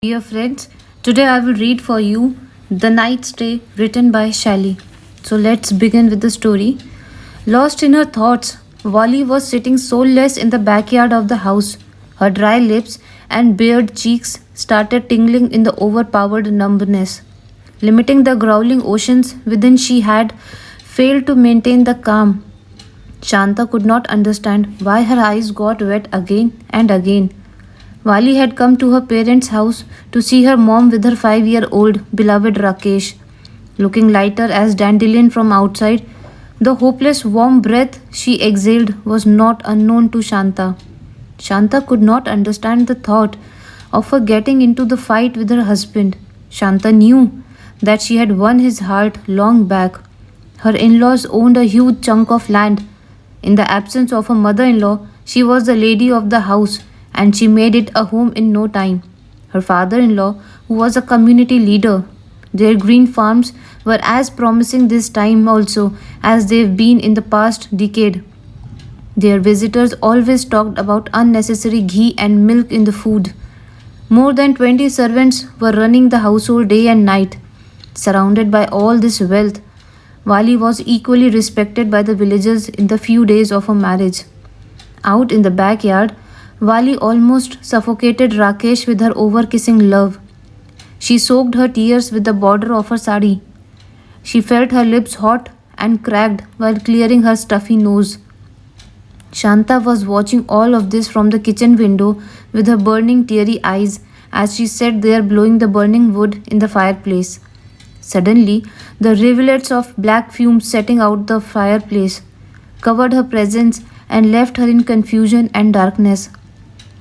Dear friends, today I will read for you The Night Stay written by Shelley. So let's begin with the story. Lost in her thoughts, Wally was sitting soulless in the backyard of the house. Her dry lips and bared cheeks started tingling in the overpowered numbness. Limiting the growling oceans within, she had failed to maintain the calm. Shanta could not understand why her eyes got wet again and again. Vali had come to her parents' house to see her mom with her 5-year-old beloved Rakesh. Looking lighter as dandelion from outside, the hopeless warm breath she exhaled was not unknown to Shanta. Shanta could not understand the thought of her getting into the fight with her husband. Shanta knew that she had won his heart long back. Her in laws owned a huge chunk of land. In the absence of her mother in law, she was the lady of the house and she made it a home in no time. Her father in law, who was a community leader, their green farms were as promising this time also as they've been in the past decade. Their visitors always talked about unnecessary ghee and milk in the food. More than 20 servants were running the household day and night. Surrounded by all this wealth, Wali was equally respected by the villagers in the few days of her marriage. Out in the backyard, Wali almost suffocated Rakesh with her over-kissing love. She soaked her tears with the border of her sari. She felt her lips hot and cracked while clearing her stuffy nose. Shanta was watching all of this from the kitchen window with her burning teary eyes as she sat there blowing the burning wood in the fireplace. Suddenly, the rivulets of black fumes setting out the fireplace covered her presence and left her in confusion and darkness.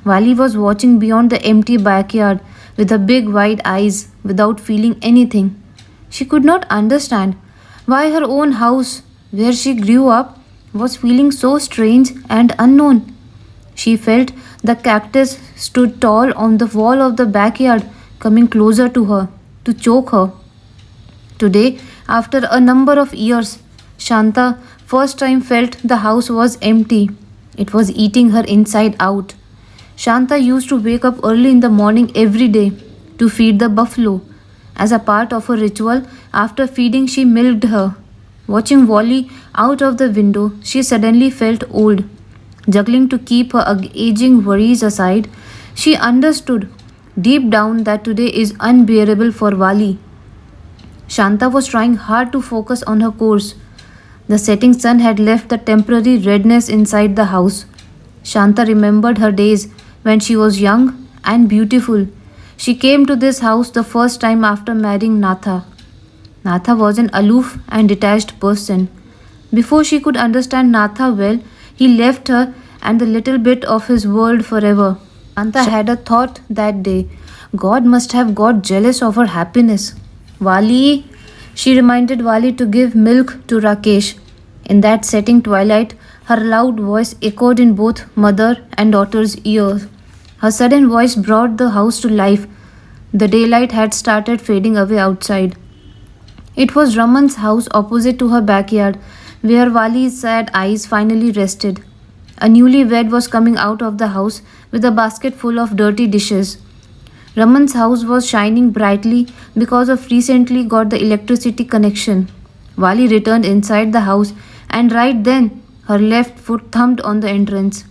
Wali was watching beyond the empty backyard with her big wide eyes without feeling anything. She could not understand why her own house, where she grew up, was feeling so strange and unknown. She felt the cactus stood tall on the wall of the backyard, coming closer to her, to choke her. Today, after a number of years, Shanta first time felt the house was empty. It was eating her inside out. Shanta used to wake up early in the morning every day to feed the buffalo. As a part of her ritual, after feeding, she milked her. Watching Wally out of the window, she suddenly felt old. Juggling to keep her aging worries aside, she understood deep down that today is unbearable for Wally. Shanta was trying hard to focus on her course. The setting sun had left the temporary redness inside the house. Shanta remembered her days when she was young and beautiful. She came to this house the first time after marrying Natha. Natha was an aloof and detached person. Before she could understand Natha well, he left her and the little bit of his world forever. Shanta had a thought that day. God must have got jealous of her happiness. Wali, she reminded Wali to give milk to Rakesh. In that setting twilight, her loud voice echoed in both mother and daughter's ears. Her sudden voice brought the house to life. The daylight had started fading away outside. It was Raman's house opposite to her backyard, where Wali's sad eyes finally rested. A newlywed was coming out of the house with a basket full of dirty dishes. Raman's house was shining brightly because of recently got the electricity connection. Wali returned inside the house and right then her left foot thumped on the entrance.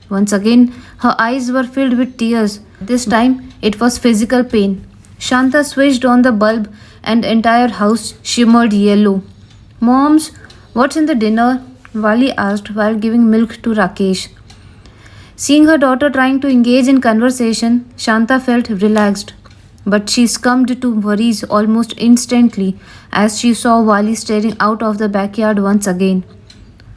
Once again, her eyes were filled with tears. This time, it was physical pain. Shanta switched on the bulb and the entire house shimmered yellow. Moms, what's in the dinner? Wali asked while giving milk to Rakesh. Seeing her daughter trying to engage in conversation, Shanta felt relaxed. But she succumbed to worries almost instantly as she saw Wali staring out of the backyard once again.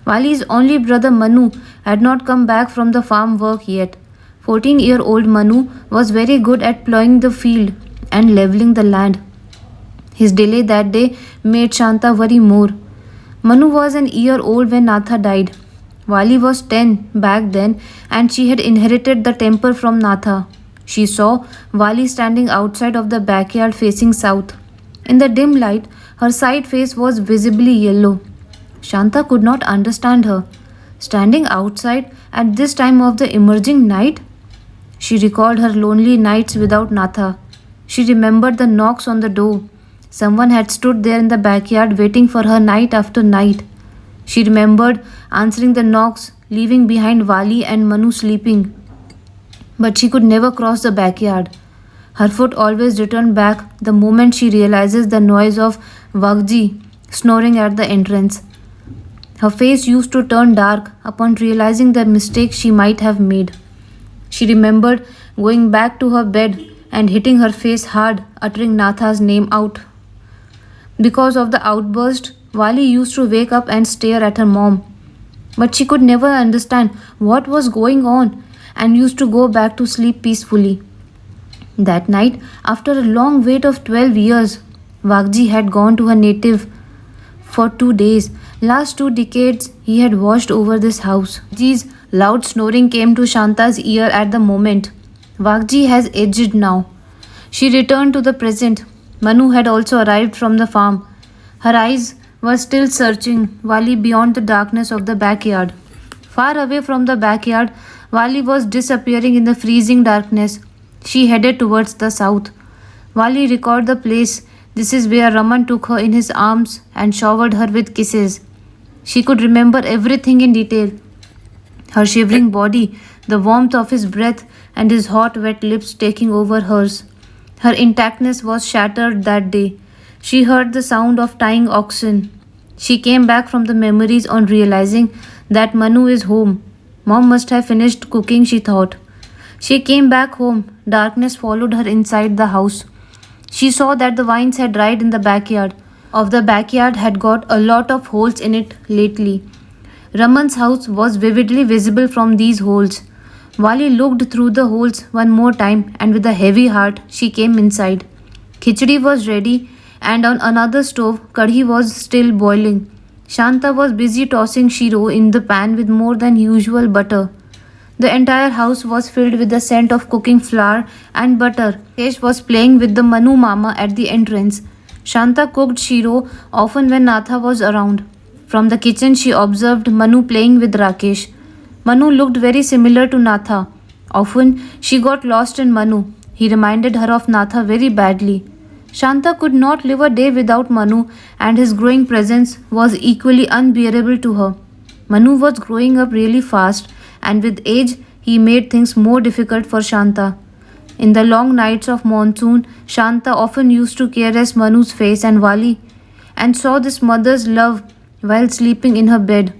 Wali's only brother Manu had not come back from the farm work yet. 14-year-old Manu was very good at plowing the field and leveling the land. His delay that day made Shanta worry more. Manu was an year old when Natha died. Wali was 10 back then and she had inherited the temper from Natha. She saw Wali standing outside of the backyard facing south. In the dim light, her side face was visibly yellow. Shanta could not understand her. Standing outside at this time of the emerging night? She recalled her lonely nights without Natha. She remembered the knocks on the door. Someone had stood there in the backyard waiting for her night after night. She remembered answering the knocks, leaving behind Wali and Manu sleeping. But she could never cross the backyard. Her foot always returned back the moment she realizes the noise of Wagji snoring at the entrance. Her face used to turn dark upon realizing the mistake she might have made. She remembered going back to her bed and hitting her face hard, uttering Natha's name out. Because of the outburst, Wali used to wake up and stare at her mom. But she could never understand what was going on and used to go back to sleep peacefully. That night, after a long wait of 12 years, Wagji had gone to her native for 2 days. Last 2 decades, he had watched over this house. Wagji's loud snoring came to Shanta's ear at the moment. Wagji has aged now. She returned to the present. Manu had also arrived from the farm. Her eyes were still searching Wali beyond the darkness of the backyard. Far away from the backyard, Wali was disappearing in the freezing darkness. She headed towards the south. Wali recalled the place. This is where Raman took her in his arms and showered her with kisses. She could remember everything in detail. Her shivering body, the warmth of his breath, and his hot, wet lips taking over hers. Her intactness was shattered that day. She heard the sound of tying oxen. She came back from the memories on realizing that Manu is home. Mom must have finished cooking, she thought. She came back home. Darkness followed her inside the house. She saw that the vines had dried in the backyard. Of the backyard had got a lot of holes in it lately. Raman's house was vividly visible from these holes. Wali looked through the holes one more time and with a heavy heart she came inside. Khichdi was ready and on another stove kadhi was still boiling. Shanta was busy tossing shiro in the pan with more than usual butter. The entire house was filled with the scent of cooking flour and butter. Kesh was playing with the Manu Mama at the entrance. Shanta cooked shiro often when Natha was around. From the kitchen she observed Manu playing with Rakesh. Manu looked very similar to Natha. Often she got lost in Manu. He reminded her of Natha very badly. Shanta could not live a day without Manu and his growing presence was equally unbearable to her. Manu was growing up really fast and with age he made things more difficult for Shanta. In the long nights of monsoon, Shanta often used to caress Manu's face and Wali and saw this mother's love while sleeping in her bed.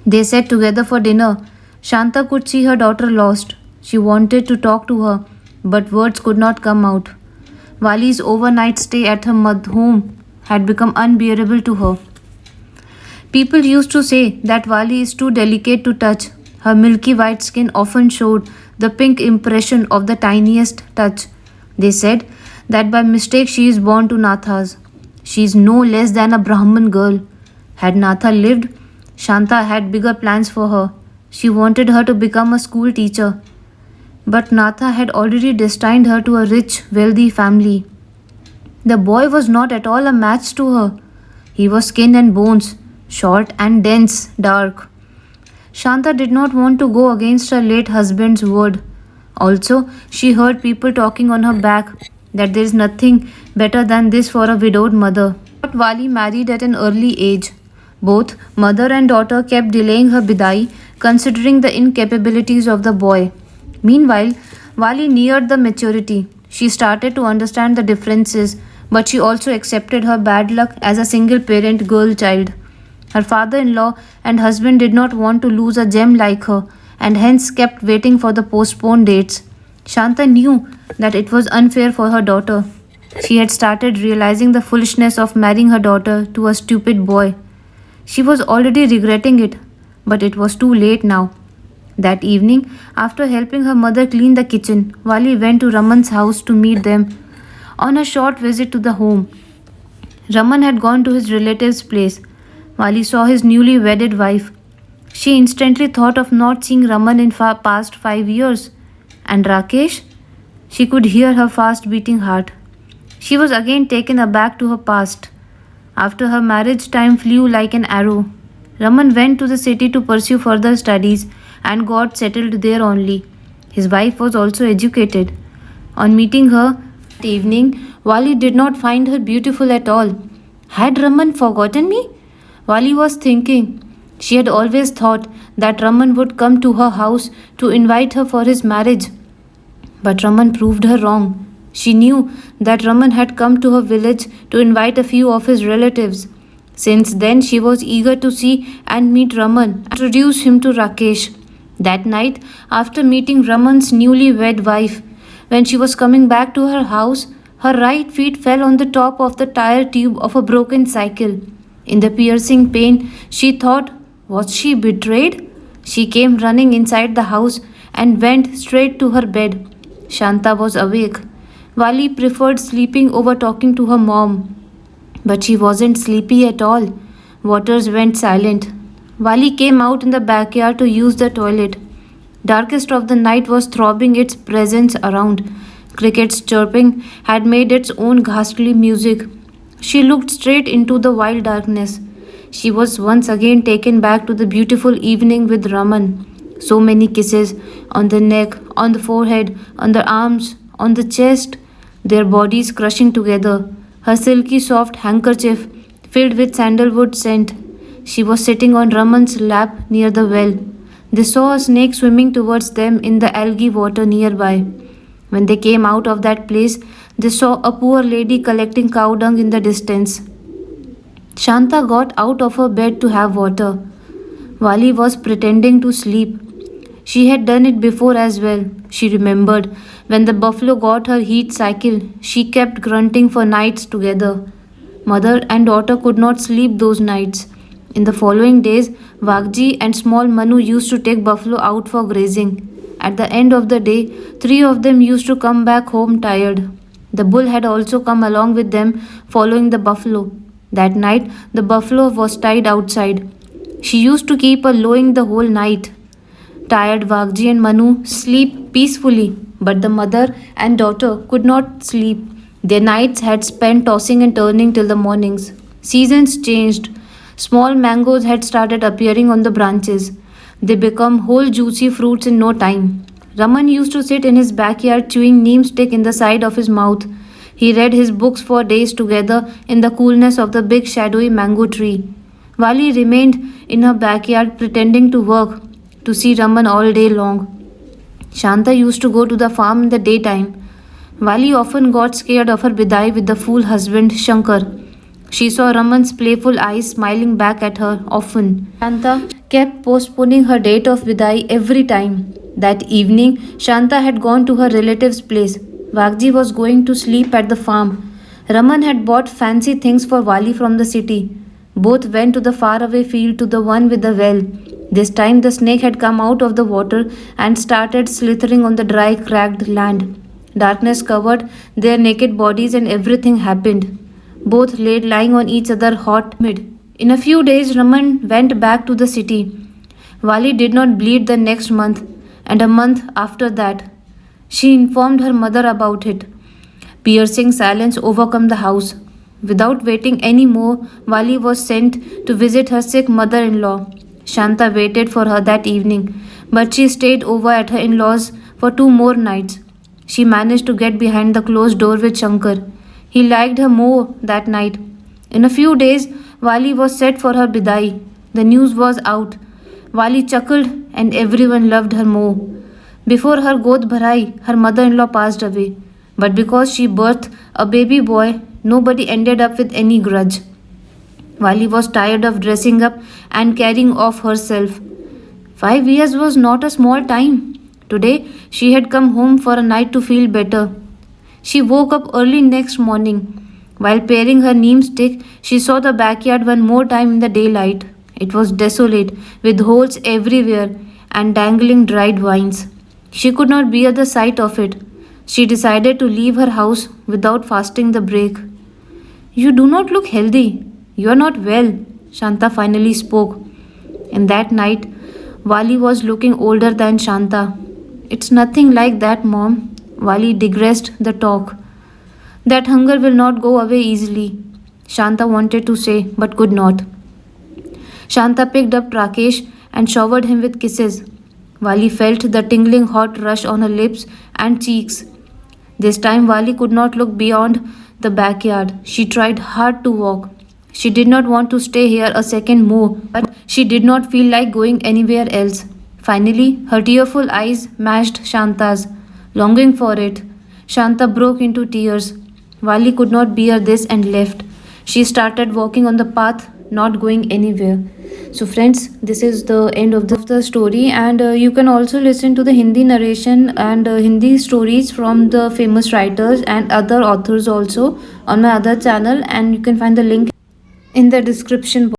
They sat together for dinner. Shanta could see her daughter lost. She wanted to talk to her, but words could not come out. Wali's overnight stay at her home had become unbearable to her. People used to say that Wali is too delicate to touch. Her milky white skin often showed the pink impression of the tiniest touch. They said that by mistake she is born to Nathas. She is no less than a Brahman girl. Had Natha lived, Shanta had bigger plans for her. She wanted her to become a school teacher. But Natha had already destined her to a rich, wealthy family. The boy was not at all a match to her. He was skin and bones, short and dense, dark. Shanta did not want to go against her late husband's word. Also, she heard people talking on her back that there is nothing better than this for a widowed mother. But Wali married at an early age. Both mother and daughter kept delaying her bidai, considering the incapabilities of the boy. Meanwhile, Wali neared the maturity. She started to understand the differences, but she also accepted her bad luck as a single parent girl child. Her father in law and husband did not want to lose a gem like her and hence kept waiting for the postponed dates. Shanta knew that it was unfair for her daughter. She had started realizing the foolishness of marrying her daughter to a stupid boy. She was already regretting it, but it was too late now. That evening, after helping her mother clean the kitchen, Wali went to Raman's house to meet them on a short visit to the home. Raman had gone to his relative's place. Wali saw his newly wedded wife. She instantly thought of not seeing Raman in past 5 years. And Rakesh? She could hear her fast beating heart. She was again taken aback to her past. After her marriage, time flew like an arrow. Raman went to the city to pursue further studies and got settled there only. His wife was also educated. On meeting her, Evening, Wali did not find her beautiful at all. Had Raman forgotten me? Wali was thinking. She had always thought that Raman would come to her house to invite her for his marriage. But Raman proved her wrong. She knew that Raman had come to her village to invite a few of his relatives. Since then, she was eager to see and meet Raman, introduce him to Rakesh. That night, after meeting Raman's newly wed wife, when she was coming back to her house, her right feet fell on the top of the tire tube of a broken cycle. In the piercing pain, she thought, was she betrayed? She came running inside the house and went straight to her bed. Shanta was awake. Wali preferred sleeping over talking to her mom. But she wasn't sleepy at all. Waters went silent. Wali came out in the backyard to use the toilet. Darkest of the night was throbbing its presence around. Crickets chirping had made its own ghastly music. She looked straight into the wild darkness. She was once again taken back to the beautiful evening with Raman. So many kisses on the neck, on the forehead, on the arms, on the chest, their bodies crushing together. Her silky soft handkerchief filled with sandalwood scent. She was sitting on Raman's lap near the well. They saw a snake swimming towards them in the algae water nearby. When they came out of that place, they saw a poor lady collecting cow dung in the distance. Shanta got out of her bed to have water. Wali was pretending to sleep. She had done it before as well. She remembered when the buffalo got her heat cycle, she kept grunting for nights together. Mother and daughter could not sleep those nights. In the following days, Wagji and small Manu used to take buffalo out for grazing. At the end of the day, three of them used to come back home tired. The bull had also come along with them, following the buffalo. That night, the buffalo was tied outside. She used to keep her lowing the whole night. Tired Wagji and Manu sleep peacefully, but the mother and daughter could not sleep. Their nights had spent tossing and turning till the mornings. Seasons changed. Small mangoes had started appearing on the branches. They became whole juicy fruits in no time. Raman used to sit in his backyard chewing neem stick in the side of his mouth. He read his books for days together in the coolness of the big shadowy mango tree. Wali remained in her backyard pretending to work, to see Raman all day long. Shanta used to go to the farm in the daytime. Wali often got scared of her bidai with the fool husband Shankar. She saw Raman's playful eyes smiling back at her often. Shanta kept postponing her date of bidai every time. That evening, Shanta had gone to her relative's place. Wagji was going to sleep at the farm. Raman had bought fancy things for Wali from the city. Both went to the faraway field, to the one with the well. This time the snake had come out of the water and started slithering on the dry, cracked land. Darkness covered their naked bodies and everything happened. Both lay lying on each other hot mid. In a few days, Raman went back to the city. Wali did not bleed the next month, and a month after that. She informed her mother about it. Piercing silence overcame the house. Without waiting any more, Wali was sent to visit her sick mother-in-law. Shanta waited for her that evening, but she stayed over at her in-laws for 2 more nights. She managed to get behind the closed door with Shankar. He liked her more that night. In a few days, Wali was set for her bidai. The news was out. Wali chuckled and everyone loved her more. Before her god bharai, her mother-in-law passed away. But because she birthed a baby boy, nobody ended up with any grudge. Wali was tired of dressing up and carrying off herself. 5 years was not a small time. Today, she had come home for a night to feel better. She woke up early next morning. While paring her neem stick, she saw the backyard one more time in the daylight. It was desolate, with holes everywhere and dangling dried vines. She could not bear the sight of it. She decided to leave her house without fasting the break. You do not look healthy. You are not well, Shanta finally spoke. And that night, Wali was looking older than Shanta. It's nothing like that, Mom. Wali digressed the talk. That hunger will not go away easily, Shanta wanted to say but could not. Shanta picked up Rakesh and showered him with kisses. Wali felt the tingling hot rush on her lips and cheeks. This time, Wali could not look beyond the backyard. She tried hard to walk. She did not want to stay here a second more, but she did not feel like going anywhere else. Finally, her tearful eyes matched Shanta's, longing for it. Shanta broke into tears. Wali could not bear this and left. She started walking on the path, not going anywhere. So, friends, this is the end of the story, and you can also listen to the Hindi narration and Hindi stories from the famous writers and other authors also on my other channel, and you can find the link in the description box.